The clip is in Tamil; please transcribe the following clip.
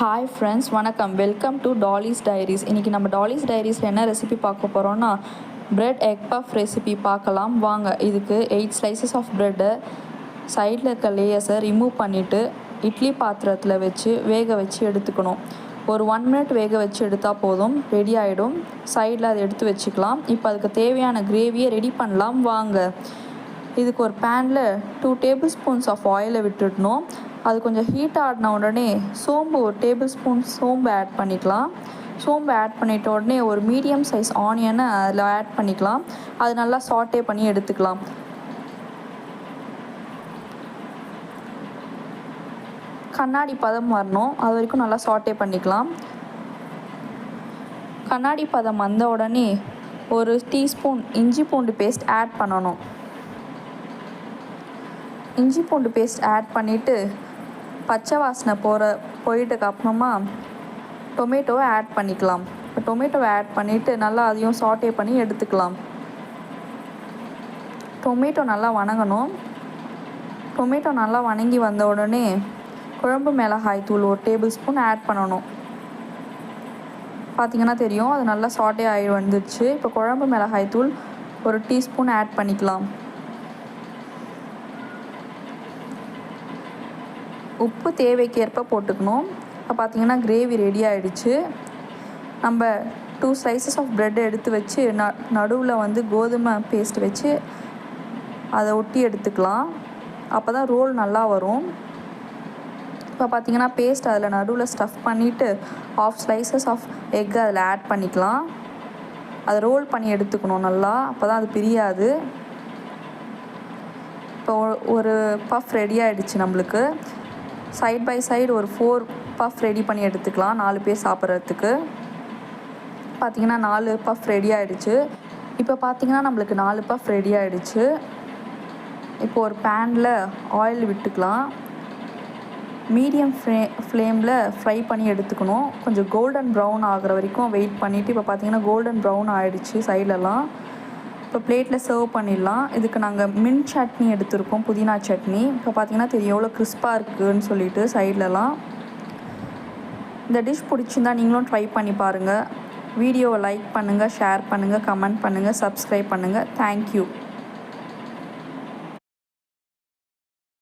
ஹாய் ஃப்ரெண்ட்ஸ், வணக்கம். Welcome to Dolly's diaries. இன்றைக்கி நம்ம டாலிஸ் டைரிஸில் என்ன ரெசிபி பார்க்க போகிறோன்னா பிரெட் எக் பஃப் ரெசிபி பார்க்கலாம் வாங்க. இதுக்கு 8 ஸ்லைசஸ் ஆஃப் ப்ரெட்டை சைடில் இருக்க லேயர்ஸை ரிமூவ் பண்ணிவிட்டு இட்லி பாத்திரத்தில் வச்சு வேக வச்சு எடுத்துக்கணும். ஒரு 1 மினிட் வேக வச்சு எடுத்தால் போதும், ரெடி ஆகிடும். சைடில் அதை எடுத்து வச்சுக்கலாம். இப்போ அதுக்கு தேவையான கிரேவியை ரெடி பண்ணலாம் வாங்க. இதுக்கு ஒரு பேனில் 2 டேபிள் ஸ்பூன்ஸ் ஆஃப் ஆயிலை விட்டுடணும். அது கொஞ்சம் ஹீட் ஆடின உடனே ஒரு டேபிள் ஸ்பூன் சோம்பு ஆட் பண்ணிக்கலாம். சோம்பு ஆட் பண்ணிட்ட உடனே ஒரு மீடியம் சைஸ் ஆனியனை அதில் ஆட் பண்ணிக்கலாம். அது நல்லா சாட்டே பண்ணி எடுத்துக்கலாம். கண்ணாடி பதம் வரணும், அது வரைக்கும் நல்லா சாட்டே பண்ணிக்கலாம். கண்ணாடி பதம் வந்த உடனே ஒரு டீஸ்பூன் இஞ்சி பூண்டு பேஸ்ட் ஆட் பண்ணணும். இஞ்சி பூண்டு பேஸ்ட் ஆட் பண்ணிவிட்டு பச்சை வாசனை போயிட்டுக்கு அப்புறமா டொமேட்டோவை ஆட் பண்ணிக்கலாம். இப்போ டொமேட்டோவை ஆட் பண்ணிவிட்டு நல்லா அதையும் சாட்டே பண்ணி எடுத்துக்கலாம். டொமேட்டோ நல்லா வணங்கணும். டொமேட்டோ நல்லா வணங்கி வந்த உடனே குழம்பு மிளகாய் தூள் ஒரு டேபிள் ஸ்பூன் ஆட் பண்ணணும். பார்த்திங்கன்னா தெரியும், அது நல்லா சாட்டே ஆகி வந்துடுச்சு. இப்போ குழம்பு மிளகாய் தூள் ஒரு டீஸ்பூன் ஆட் பண்ணிக்கலாம். உப்பு தேவைக்கேற்ப போட்டுக்கணும். இப்போ பார்த்திங்கன்னா கிரேவி ரெடி ஆகிடுச்சு. நம்ம 2 ஸ்லைசஸ் ஆஃப் ப்ரெட்டை எடுத்து வச்சு நடுவில் கோதுமை பேஸ்ட் வச்சு அதை ஒட்டி எடுத்துக்கலாம். அப்போ தான் ரோல் நல்லா வரும். இப்போ பார்த்திங்கன்னா பேஸ்ட் அதில் நடுவில் ஸ்டஃப் பண்ணிவிட்டு 1/2 ஸ்லைசஸ் ஆஃப் எக் அதில் ஆட் பண்ணிக்கலாம். அதை ரோல் பண்ணி எடுத்துக்கணும் நல்லா, அப்போ தான் அது பிரியாது. இப்போ ஒரு பஃப் ரெடி ஆகிடுச்சு நம்மளுக்கு. சைட் பை சைடு ஒரு 4 பஃப் ரெடி பண்ணி எடுத்துக்கலாம் 4 பேர் சாப்பிட்றதுக்கு. பார்த்திங்கன்னா 4 பஃப் ரெடி ஆகிடுச்சு. இப்போ பார்த்திங்கன்னா நம்மளுக்கு 4 பஃப் ரெடி ஆகிடுச்சு. இப்போ ஒரு பேனில் ஆயில் விட்டுக்கலாம். மீடியம் ஃப்ளேமில் ஃப்ரை பண்ணி எடுத்துக்கணும். கொஞ்சம் கோல்டன் ப்ரௌன் ஆகிற வரைக்கும் வெயிட் பண்ணிவிட்டு இப்போ பார்த்திங்கன்னா கோல்டன் ப்ரௌன் ஆகிடுச்சு சைட்லலாம். இப்போ பிளேட்டில் சர்வ் பண்ணிடலாம். இதுக்கு நாங்கள் மின்ட் சட்னி எடுத்துருக்கோம், புதினா சட்னி. இப்போ பார்த்திங்கன்னா தெரியும் எவ்வளோ கிறிஸ்பாக இருக்குதுன்னு சொல்லிட்டு சைட்லலாம். இந்த டிஷ் பிடிச்சிருந்தா நீங்களும் ட்ரை பண்ணி பாருங்கள். வீடியோவை லைக் பண்ணுங்கள், ஷேர் பண்ணுங்கள், கமெண்ட் பண்ணுங்கள், சப்ஸ்கிரைப் பண்ணுங்கள். தேங்க்யூ.